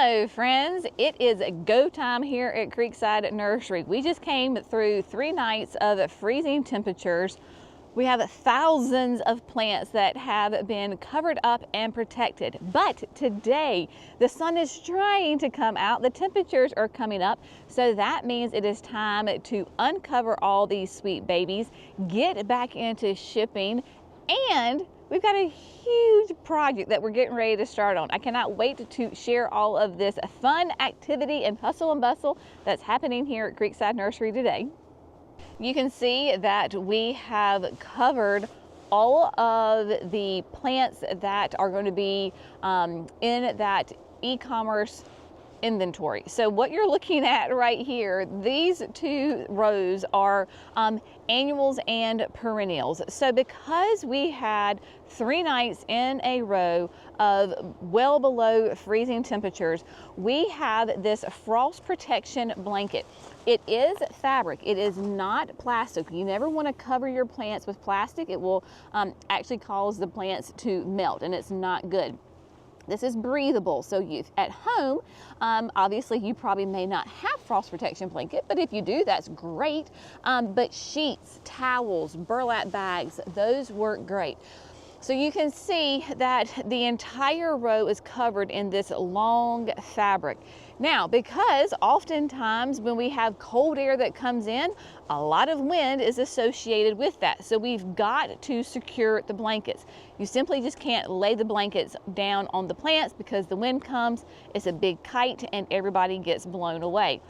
Hello friends, it is go time here at Creekside Nursery. We just came through 3 nights of freezing temperatures. We have thousands of plants that have been covered up and protected. But today, the sun is trying to come out. The temperatures are coming up. So that means it is time to uncover all these sweet babies, get back into shipping, and we've got a huge project that we're getting ready to start on. I cannot wait to share all of this fun activity and hustle and bustle that's happening here at Creekside Nursery today. You can see that we have covered all of the plants that are going to be in that e-commerce inventory. So what you're looking at right here, these 2 rows are annuals and perennials. So because we had 3 nights in a row of well below freezing temperatures, we have this frost protection blanket. It is fabric, it is not plastic. You never want to cover your plants with plastic. It will actually cause the plants to melt, and it's not good. This is breathable, so you at home, obviously you probably may not have frost protection blanket, but if you do, that's great. But sheets, towels, burlap bags, those work great. So you can see that the entire row is covered in this long fabric. Now, because oftentimes when we have cold air that comes in, a lot of wind is associated with that. So we've got to secure the blankets. You simply just can't lay the blankets down on the plants because the wind comes, it's a big kite, and everybody gets blown away.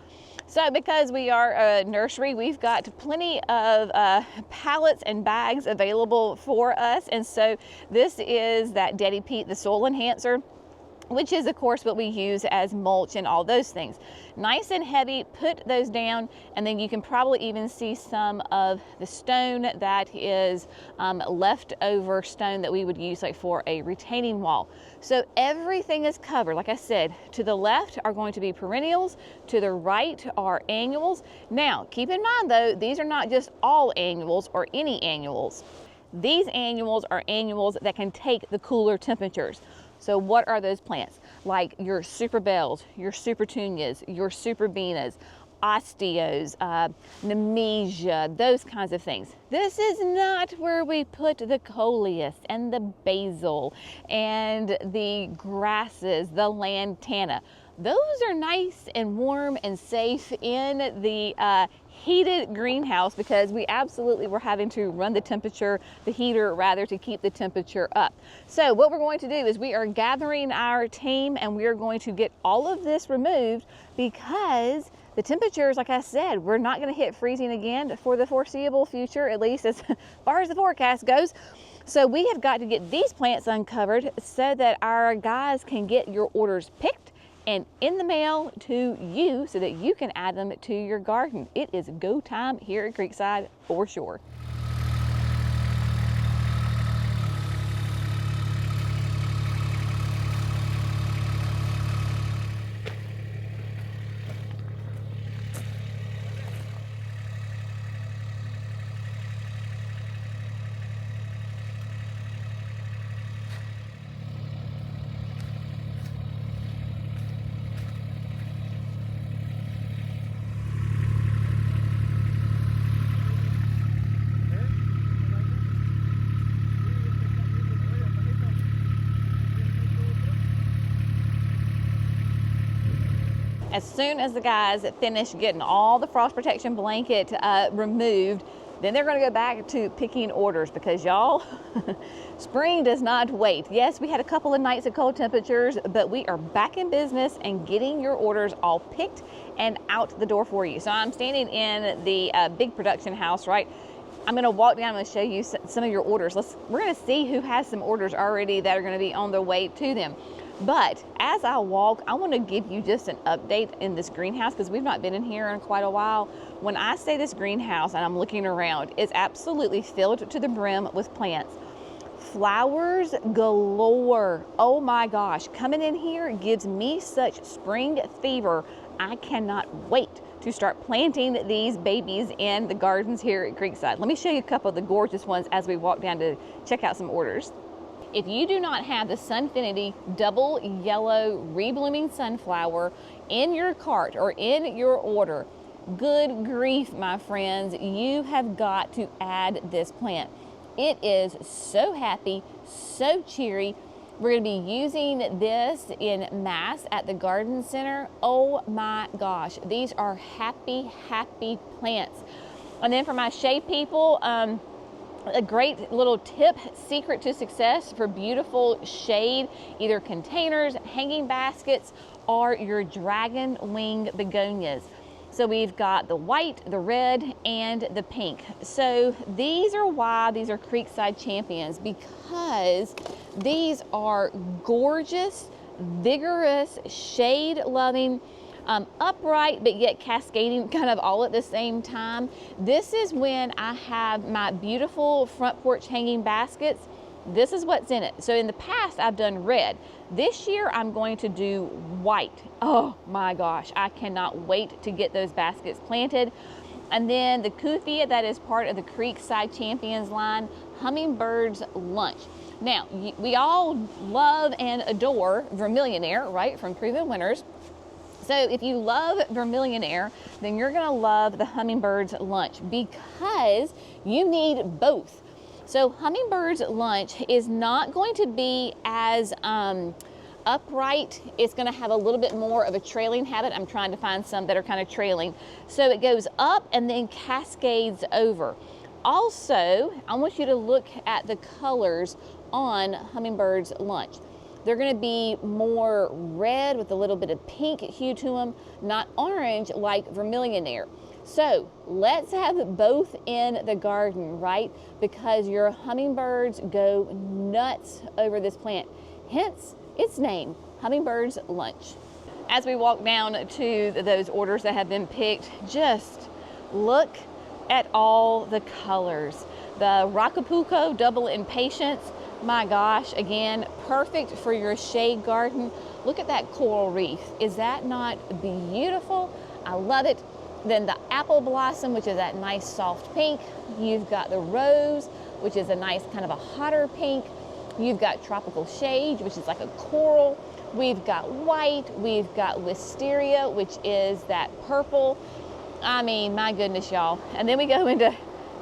So because we are a nursery, we've got plenty of pallets and bags available for us. And so this is that Daddy Pete, the soil enhancer, which is of course what we use as mulch and all those things. Nice and heavy, put those down, and then you can probably even see some of the stone that is leftover stone that we would use like for a retaining wall. So everything is covered. Like I said, to the left are going to be perennials, to the right are annuals. Now, keep in mind though, these are not just all annuals or any annuals. These annuals are annuals that can take the cooler temperatures. So what are those plants? Like your super bells, your super tunias, your super benas, osteos, nemesia, those kinds of things. This is not where we put the coleus and the basil and the grasses, the lantana. Those are nice and warm and safe in the heated greenhouse because we absolutely were having to run the heater rather, to keep the temperature up. So what we're going to do is we are gathering our team and we are going to get all of this removed because the temperatures, like I said, we're not going to hit freezing again for the foreseeable future, at least as far as the forecast goes. So we have got to get these plants uncovered so that our guys can get your orders picked and in the mail to you so that you can add them to your garden. It is go time here at Creekside for sure. As soon as the guys finish getting all the frost protection blanket removed, then they're going to go back to picking orders because y'all, spring does not wait. Yes, we had a couple of nights of cold temperatures, but we are back in business and getting your orders all picked and out the door for you. So I'm standing in the big production house, right? I'm going to walk down and show you some of your orders. We're going to see who has some orders already that are going to be on their way to them. But as I walk, I want to give you just an update in this greenhouse because we've not been in here in quite a while. When I say this greenhouse and I'm looking around, it's absolutely filled to the brim with plants. Flowers galore. Oh my gosh, coming in here gives me such spring fever. I cannot wait to start planting these babies in the gardens here at Creekside. Let me show you a couple of the gorgeous ones as we walk down to check out some orders. If you do not have the Sunfinity double yellow reblooming sunflower in your cart or in your order, good grief, my friends, you have got to add this plant. It is so happy, so cheery. We're going to be using this in mass at the garden center. Oh my gosh, these are happy, happy plants. And then for my shade people, a great little tip, secret to success for beautiful shade, either containers, hanging baskets, or your dragon wing begonias. So we've got the white, the red, and the pink. So these are why these are Creekside champions, because these are gorgeous, vigorous, shade-loving, upright but yet cascading kind of all at the same time. This is when I have my beautiful front porch hanging baskets. This is what's in it. So in the past I've done red. This year I'm going to do white. Oh my gosh, I cannot wait to get those baskets planted. And then the Kuthia that is part of the Creekside Champions line, Hummingbird's Lunch. Now, we all love and adore Vermillionaire, right, from Proven Winners. So if you love Vermillionaire, then you're gonna love the Hummingbird's Lunch because you need both. So Hummingbird's Lunch is not going to be as upright. It's going to have a little bit more of a trailing habit. I'm trying to find some that are kind of trailing. So it goes up and then cascades over. Also, I want you to look at the colors on Hummingbird's Lunch. They're going to be more red with a little bit of pink hue to them, not orange like Vermillionaire. So let's have both in the garden, right? Because your hummingbirds go nuts over this plant. Hence its name, Hummingbird's Lunch. As we walk down to those orders that have been picked, just look at all the colors. The Rocapuco Double Impatience, my gosh, again, perfect for your shade garden. Look at that coral reef. Is that not beautiful? I love it. Then the Apple Blossom, which is that nice soft pink. You've got the Rose, which is a nice kind of a hotter pink. You've got Tropical Shade, which is like a coral. We've got white. We've got Wisteria, which is that purple. I mean, my goodness, y'all. And then we go into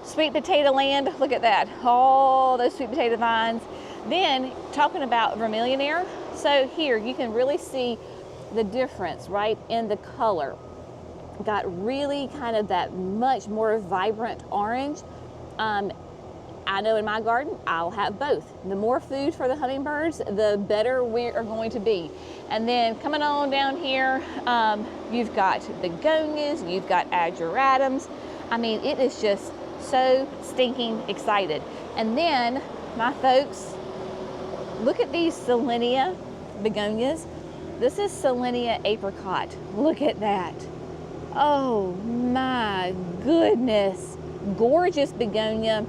sweet potato land. Look at that. All those sweet potato vines. Then talking about Vermillionaire. So here you can really see the difference, right, in the color. Got really kind of that much more vibrant orange. I know in my garden, I'll have both. The more food for the hummingbirds, the better we are going to be. And then coming on down here, you've got begonias, you've got ageratums. I mean, it is just so stinking excited. And then, my folks, look at these Selenia begonias. This is Selenia apricot. Look at that. Oh my goodness. Gorgeous begonia.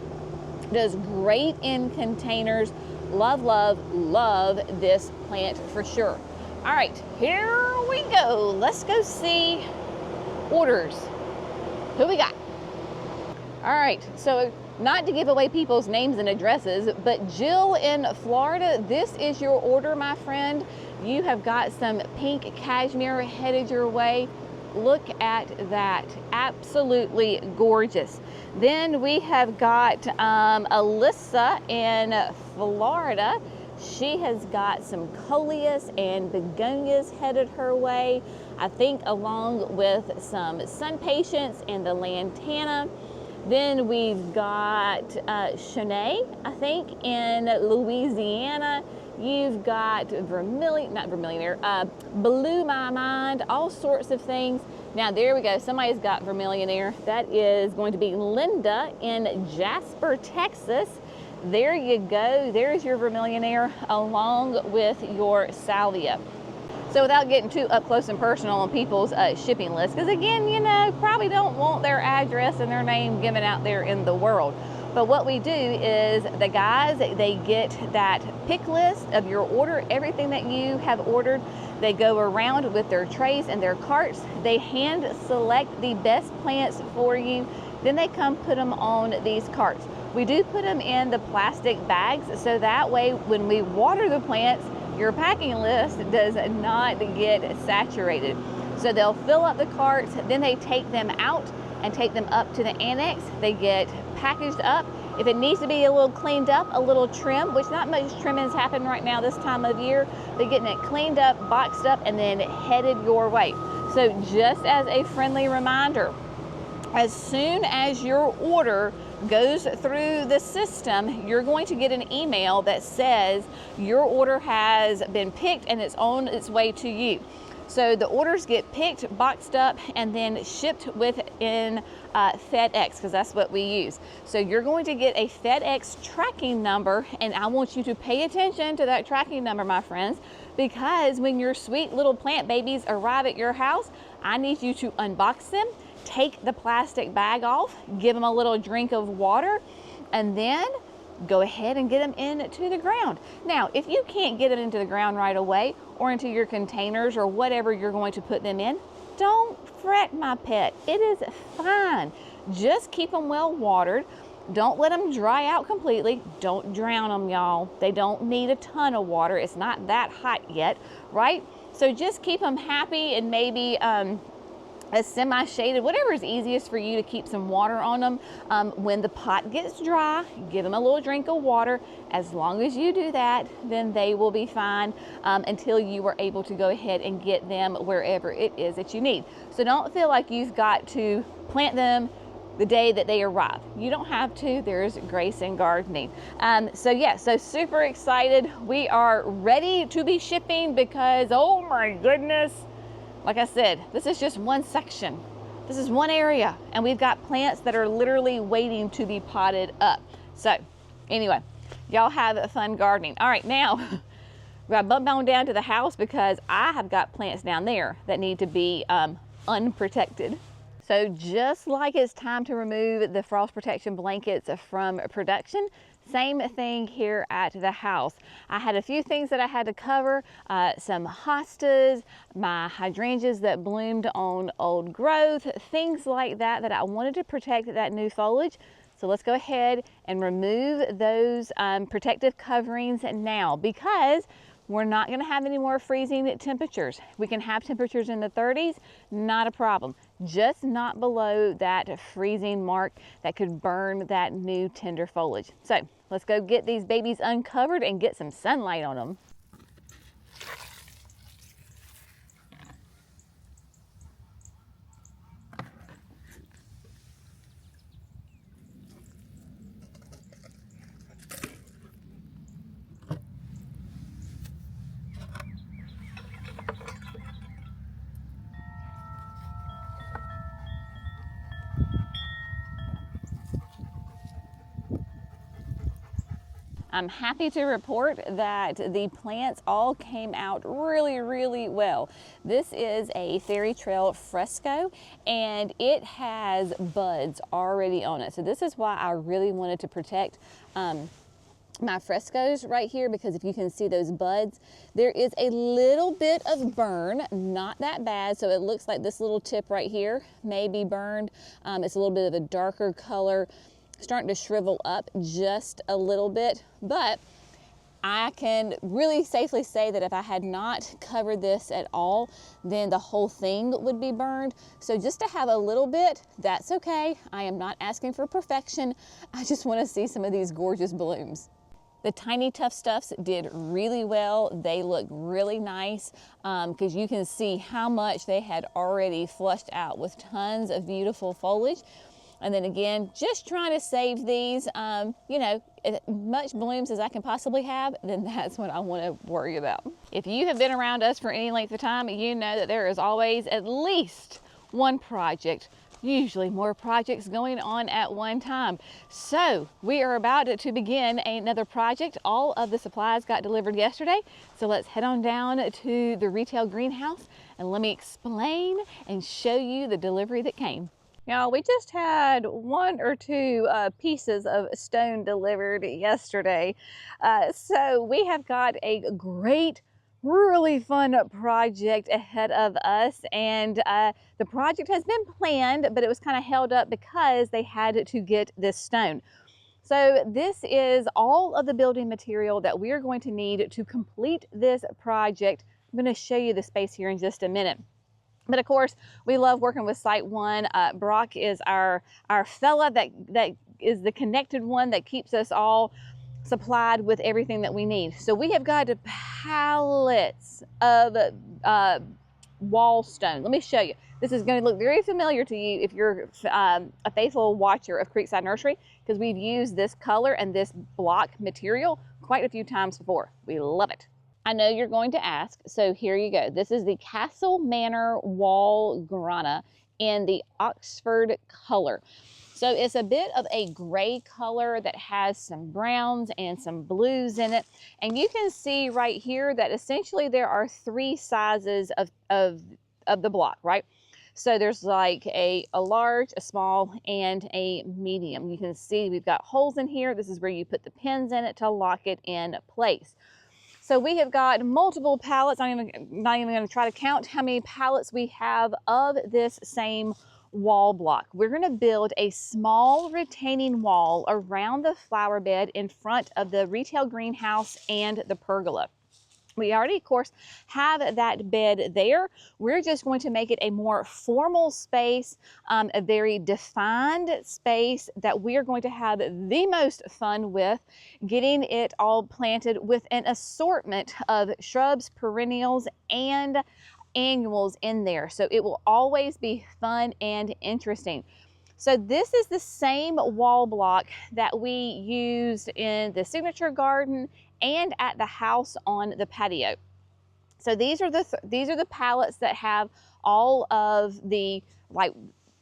Does great in containers. Love, love, love this plant for sure. All right, here we go. Let's go see orders. Who we got? All right, so not to give away people's names and addresses, but Jill in Florida, this is your order, my friend. You have got some pink cashmere headed your way. Look at that, absolutely gorgeous. Then we have got Alyssa in Florida. She has got some coleus and begonias headed her way. I think along with some sun patience and the lantana. Then we've got Shanae, I think, in Louisiana. You've got Vermillionaire, Blew My Mind, all sorts of things. Now there we go, somebody's got Vermillionaire. That is going to be Linda in Jasper, Texas. There you go, there's your Vermillionaire along with your salvia. So without getting too up close and personal on people's shipping list, because again, you know, probably don't want their address and their name given out there in the world. But what we do is the guys, they get that pick list of your order, everything that you have ordered. They go around with their trays and their carts. They hand select the best plants for you. Then they come put them on these carts. We do put them in the plastic bags, so that way when we water the plants, your packing list does not get saturated. So they'll fill up the carts, then they take them out and take them up to the annex. They get packaged up. If it needs to be a little cleaned up, a little trim, which not much trimming is happening right now this time of year, but getting it cleaned up, boxed up, and then headed your way. So just as a friendly reminder, as soon as your order goes through the system, you're going to get an email that says your order has been picked and it's on its way to you. So the orders get picked, boxed up, and then shipped within FedEx, because that's what we use. So you're going to get a FedEx tracking number, and I want you to pay attention to that tracking number, my friends, because when your sweet little plant babies arrive at your house, I need you to unbox them, take the plastic bag off, give them a little drink of water, and then go ahead and get them into the ground. Now, if you can't get them into the ground right away or into your containers or whatever you're going to put them in, don't fret, my pet. It is fine. Just keep them well watered. Don't let them dry out completely. Don't drown them, y'all. They don't need a ton of water. It's not that hot yet, right? So just keep them happy and maybe a semi-shaded, whatever is easiest for you to keep some water on them. When the pot gets dry, give them a little drink of water. As long as you do that, then they will be fine until you are able to go ahead and get them wherever it is that you need. So don't feel like you've got to plant them the day that they arrive. You don't have to. There's grace in gardening. So super excited. We are ready to be shipping because, oh my goodness, like I said, this is just one section. This is one area, and we've got plants that are literally waiting to be potted up. So anyway, y'all have fun gardening. All right, now we gotta bump on down to the house because I have got plants down there that need to be unprotected. So just like it's time to remove the frost protection blankets from production, same thing here at the house. I had a few things that I had to cover, some hostas, my hydrangeas that bloomed on old growth, things like that that I wanted to protect that new foliage. So let's go ahead and remove those protective coverings now, because we're not going to have any more freezing temperatures. We can have temperatures in the 30s, not a problem. Just not below that freezing mark that could burn that new tender foliage. So let's go get these babies uncovered and get some sunlight on them. I'm happy to report that the plants all came out really, really well. This is a Fairy Trail Fresco, and it has buds already on it. So this is why I really wanted to protect my frescoes right here, because if you can see those buds, there is a little bit of burn, not that bad. So it looks like this little tip right here may be burned. It's a little bit of a darker color, starting to shrivel up just a little bit, but I can really safely say that if I had not covered this at all, then the whole thing would be burned. So just to have a little bit, that's okay. I am not asking for perfection. I just want to see some of these gorgeous blooms. The tiny tough stuffs did really well. They look really nice because you can see how much they had already flushed out with tons of beautiful foliage. And then again, just trying to save these, you know, as much blooms as I can possibly have, then that's what I want to worry about. If you have been around us for any length of time, you know that there is always at least one project, usually more projects going on at one time. So we are about to begin another project. All of the supplies got delivered yesterday. So let's head on down to the retail greenhouse and let me explain and show you the delivery that came. Now, we just had one or two pieces of stone delivered yesterday. So we have got a great, really fun project ahead of us. And the project has been planned, but it was kind of held up because they had to get this stone. So this is all of the building material that we are going to need to complete this project. I'm going to show you the space here in just a minute. But of course, we love working with Site One. Brock is our fella that is the connected one that keeps us all supplied with everything that we need. So we have got pallets of wall stone. Let me show you. This is going to look very familiar to you if you're a faithful watcher of Creekside Nursery, because we've used this color and this block material quite a few times before. We love it. I know you're going to ask, so here you go. This is the Castle Manor wall grana in the Oxford color. So it's a bit of a gray color that has some browns and some blues in it. And you can see right here that essentially there are three sizes of the block, right? So there's like a large, a small, and a medium. You can see we've got holes in here. This is where you put the pins in it to lock it in place. So we have got multiple pallets. I'm not even going to try to count how many pallets we have of this same wall block. We're going to build a small retaining wall around the flower bed in front of the retail greenhouse and the pergola. We already, of course, have that bed there. We're just going to make it a more formal space, a very defined space that we're going to have the most fun with, getting it all planted with an assortment of shrubs, perennials, and annuals in there. So it will always be fun and interesting. So this is the same wall block that we used in the signature garden and at the house on the patio. So these are the pallets that have all of the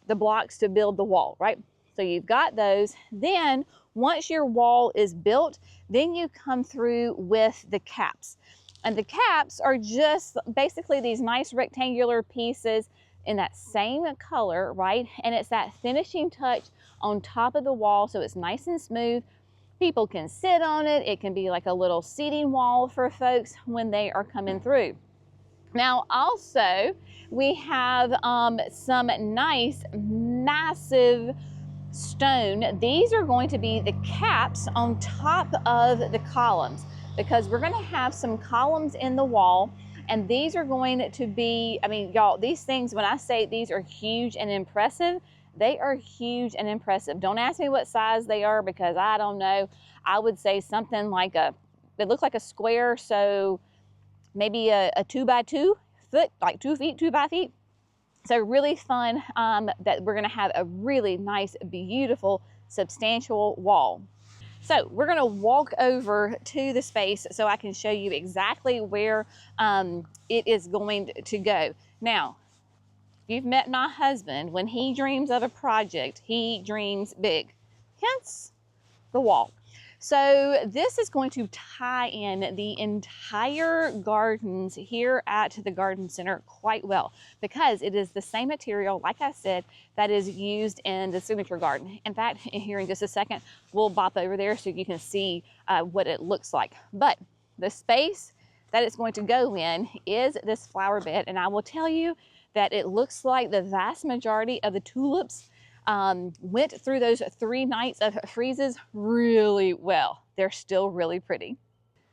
blocks to build the wall, right? So you've got those. Then once your wall is built, then you come through with the caps. And the caps are just basically these nice rectangular pieces in that same color, right? And it's that finishing touch on top of the wall, so it's nice and smooth. People can sit on it. It can be like a little seating wall for folks when they are coming through. Now also, we have some nice, massive stone. These are going to be the caps on top of the columns, because we're going to have some columns in the wall, and these are going to be, I mean, y'all, these things, when I say these are huge and impressive, they are huge and impressive. Don't ask me what size they are, because I don't know. I would say something like they look like a square, so maybe a 2x2 foot, like 2 feet, 2 by feet. So really fun that we're going to have a really nice, beautiful, substantial wall. So we're going to walk over to the space so I can show you exactly where it is going to go. Now, you've met my husband. When he dreams of a project, he dreams big, hence the wall. So this is going to tie in the entire gardens here at the garden center quite well, because it is the same material, like I said, that is used in the signature garden. In fact, here in just a second, we'll bop over there so you can see what it looks like. But the space that it's going to go in is this flower bed, and I will tell you that it looks like the vast majority of the tulips went through those 3 nights of freezes really well. They're still really pretty.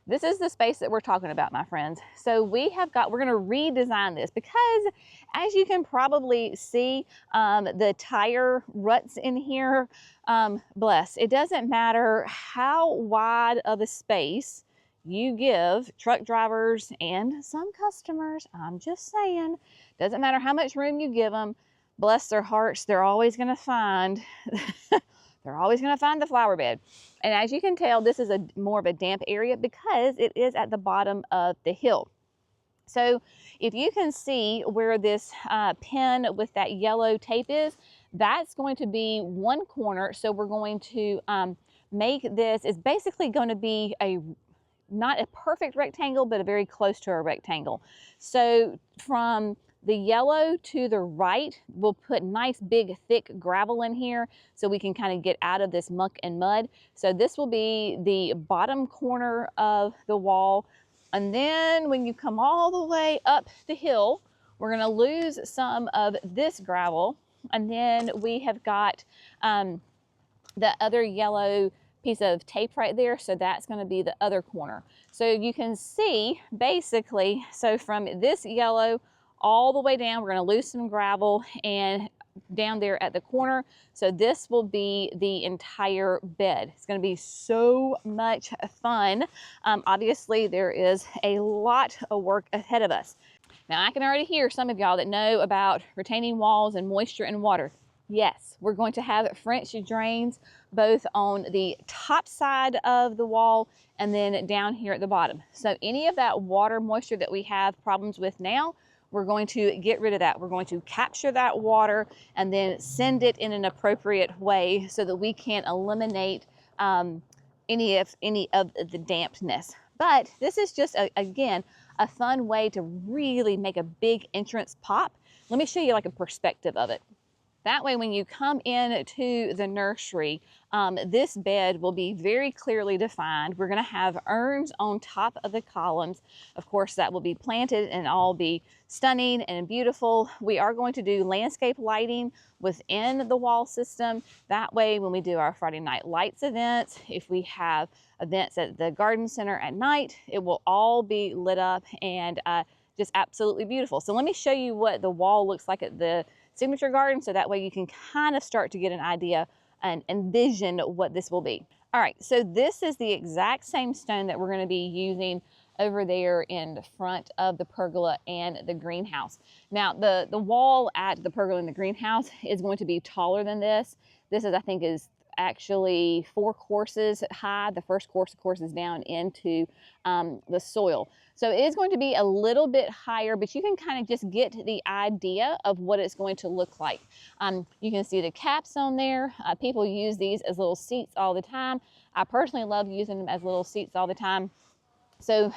This is the space that we're talking about, my friends. So we're going to redesign this, because as you can probably see, the tire ruts in here, it doesn't matter how wide of a space you give truck drivers and some customers, I'm just saying, doesn't matter how much room you give them, bless their hearts, they're always going to find the flower bed. And as you can tell, this is more of a damp area because it is at the bottom of the hill. So if you can see where this pin with that yellow tape is, that's going to be one corner. So we're going to make this, it's basically going to be not a perfect rectangle, but a very close to a rectangle. So from the yellow to the right, we'll put nice big thick gravel in here so we can kind of get out of this muck and mud. So this will be the bottom corner of the wall. And then when you come all the way up the hill, we're going to lose some of this gravel. And then we have got the other yellow piece of tape right there. So that's going to be the other corner. So you can see basically, so from this yellow all the way down, we're going to lose some gravel and down there at the corner. So this will be the entire bed. It's going to be so much fun. Obviously, there is a lot of work ahead of us. Now, I can already hear some of y'all that know about retaining walls and moisture and water. Yes, we're going to have French drains both on the top side of the wall and then down here at the bottom. So any of that water moisture that we have problems with now, we're going to get rid of that. We're going to capture that water and then send it in an appropriate way so that we can eliminate any of the dampness. But this is just, again, a fun way to really make a big entrance pop. Let me show you like a perspective of it. That way, when you come in to the nursery, this bed will be very clearly defined. We're going to have urns on top of the columns. Of course, that will be planted and all be stunning and beautiful. We are going to do landscape lighting within the wall system. That way, when we do our Friday Night Lights events, if we have events at the garden center at night, it will all be lit up and just absolutely beautiful. So let me show you what the wall looks like at the signature garden, so that way you can kind of start to get an idea and envision what this will be. All right, so this is the exact same stone that we're going to be using over there in the front of the pergola and the greenhouse. Now, the wall at the pergola and the greenhouse is going to be taller than this. This is, I think, is actually 4 courses high. The first course, of course, is down into the soil. So it is going to be a little bit higher, but you can kind of just get the idea of what it's going to look like. You can see the caps on there. People use these as little seats all the time. I personally love using them as little seats all the time. So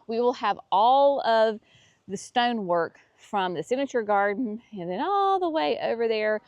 we will have all of the stonework from the signature garden and then all the way over there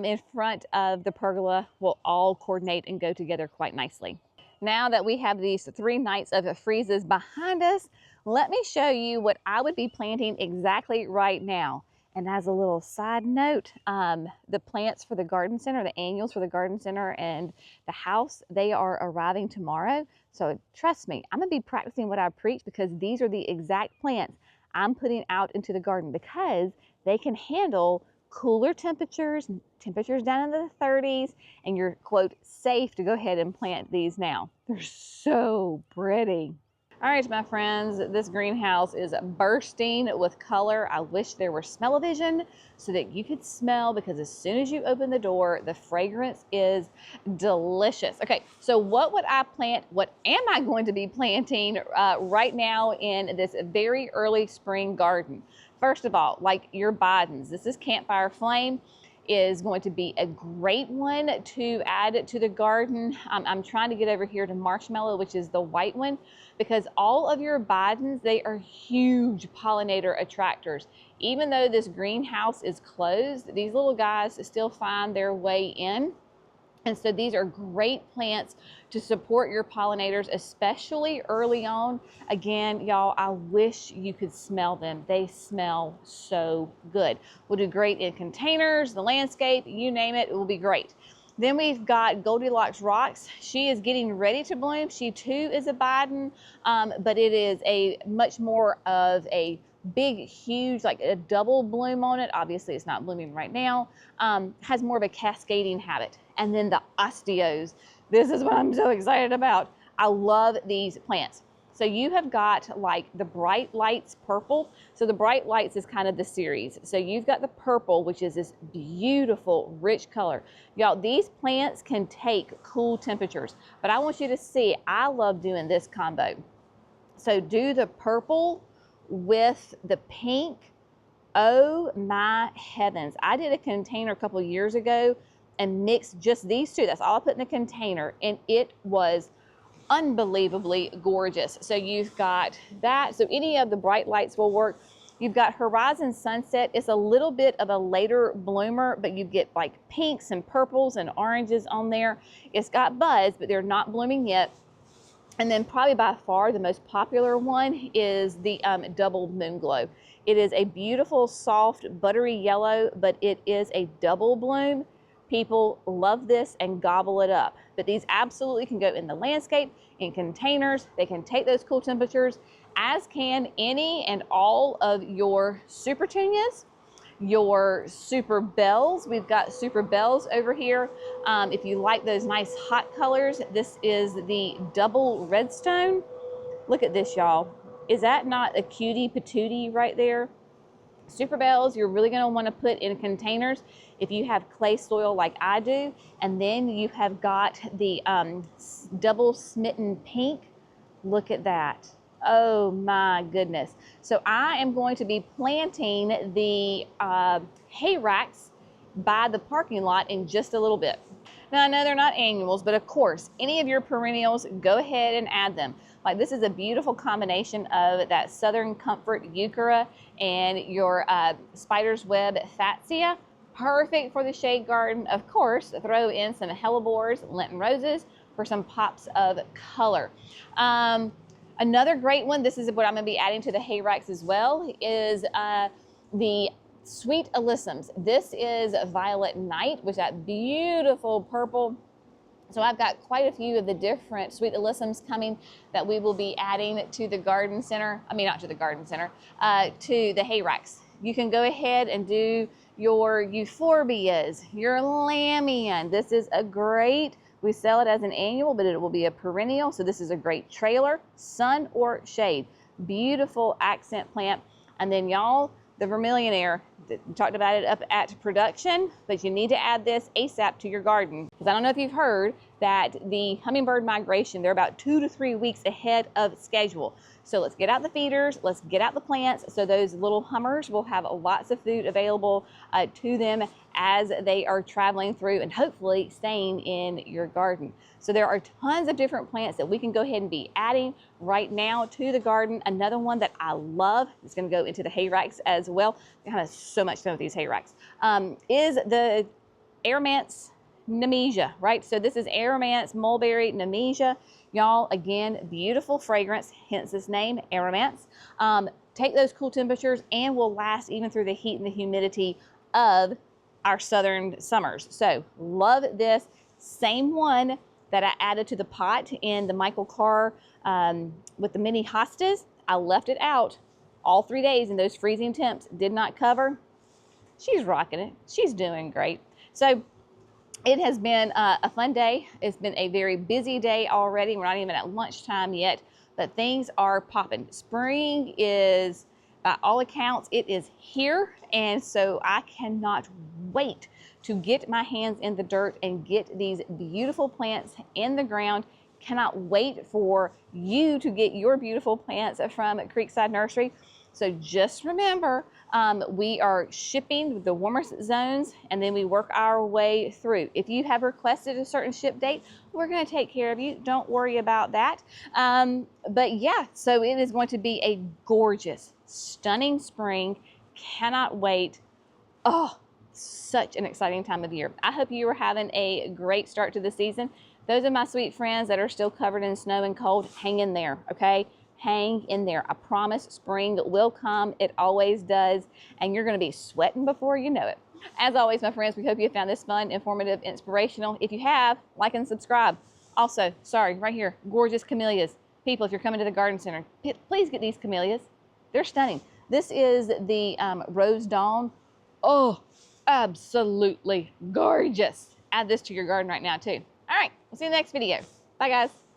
in front of the pergola will all coordinate and go together quite nicely. Now that we have these 3 nights of freezes behind us, let me show you what I would be planting exactly right now. And as a little side note, the plants for the garden center, the annuals for the garden center and the house, they are arriving tomorrow. So trust me, I'm gonna be practicing what I preach, because these are the exact plants I'm putting out into the garden, because they can handle cooler temperatures down in the 30s, and you're, quote, safe to go ahead and plant these now. They're so pretty. All right, my friends, this greenhouse is bursting with color. I wish there were smell-o-vision so that you could smell, because as soon as you open the door, the fragrance is delicious. Okay, so what would I plant? What am I going to be planting right now in this very early spring garden? First of all, like your Bidens, this is Campfire Flame, is going to be a great one to add to the garden. I'm trying to get over here to Marshmallow, which is the white one, because all of your Bidens, they are huge pollinator attractors. Even though this greenhouse is closed, these little guys still find their way in. And so these are great plants to support your pollinators, especially early on. Again, y'all, I wish you could smell them. They smell so good. We'll do great in containers, the landscape, you name it, it will be great. Then we've got Goldilocks Rocks. She is getting ready to bloom. She too is a Biden, but it is a much more of a big, huge, like a double bloom on it. Obviously, it's not blooming right now. Has more of a cascading habit. And then the osteos. This is what I'm so excited about. I love these plants. So you have got like the Bright Lights purple. So the Bright Lights is kind of the series. So you've got the purple, which is this beautiful, rich color. Y'all, these plants can take cool temperatures, but I want you to see, I love doing this combo. So do the purple with the pink. Oh my heavens. I did a container a couple years ago and mixed just these two. That's all I put in a container, and it was unbelievably gorgeous. So you've got that. So any of the Bright Lights will work. You've got Horizon Sunset. It's a little bit of a later bloomer, but you get like pinks and purples and oranges on there. It's got buds, but they're not blooming yet. And then probably by far the most popular one is the Double Moon Glow. It is a beautiful, soft, buttery yellow, but it is a double bloom. People love this and gobble it up. But these absolutely can go in the landscape, in containers. They can take those cool temperatures, as can any and all of your super petunias, your super bells. We've got super bells over here. If you like those nice hot colors, this is the double redstone. Look at this, y'all. Is that not a cutie patootie right there? Super bells, you're really going to want to put in containers if you have clay soil like I do. And then you have got the double smitten pink. Look at that. Oh my goodness. So I am going to be planting the hay racks by the parking lot in just a little bit. Now I know they're not annuals, but of course, any of your perennials, go ahead and add them. Like this is a beautiful combination of that Southern Comfort Euchera and your Spider's Web Fatsia. Perfect for the shade garden. Of course, throw in some hellebores, Lenten roses for some pops of color. Another great one, this is what I'm going to be adding to the hay racks as well, is the Sweet Alyssums. This is Violet Night, which is that beautiful purple. So I've got quite a few of the different Sweet Alyssums coming that we will be adding to the garden center. I mean, not to the garden center, to the hay racks. You can go ahead and do your euphorbias, your lamian. This is a great, we sell it as an annual, but it will be a perennial. So this is a great trailer, sun or shade. Beautiful accent plant. And then y'all, the vermillionaire, we talked about it up at production, but you need to add this ASAP to your garden. Because I don't know if you've heard that the hummingbird migration, they're about 2 to 3 weeks ahead of schedule. So let's get out the feeders, let's get out the plants, so those little hummers will have lots of food available to them as they are traveling through and hopefully staying in your garden. So there are tons of different plants that we can go ahead and be adding right now to the garden. Another one that I love, is going to go into the hay racks as well. I have so much fun with these hay racks, is the Aromanth Nemesia, right? So this is Aromanth Mulberry Nemesia. Y'all, again, beautiful fragrance, hence this name, Aromanth. Take those cool temperatures and will last even through the heat and the humidity of our southern summers. So love this. Same one that I added to the pot in the Michael Carr with the mini hostas. I left it out all 3 days in those freezing temps, did not cover. She's rocking it. She's doing great. So it has been a fun day. It's been a very busy day already. We're not even at lunchtime yet, but things are popping. Spring is, by all accounts, it is here. And so I cannot wait to get my hands in the dirt and get these beautiful plants in the ground. Cannot wait for you to get your beautiful plants from Creekside Nursery. So just remember, we are shipping the warmest zones and then we work our way through. If you have requested a certain ship date, we're going to take care of you. Don't worry about that. But yeah, so it is going to be a gorgeous, stunning spring. Cannot wait. Oh, such an exciting time of year. I hope you are having a great start to the season. Those are my sweet friends that are still covered in snow and cold. Hang in there, okay? Hang in there. I promise spring will come. It always does. And you're going to be sweating before you know it. As always, my friends, we hope you found this fun, informative, inspirational. If you have, like and subscribe. Also, sorry, right here, gorgeous camellias. People, if you're coming to the garden center, please get these camellias. They're stunning. This is the Rose Dawn. Oh, absolutely gorgeous. Add this to your garden right now, too. All right, we'll see you in the next video. Bye, guys.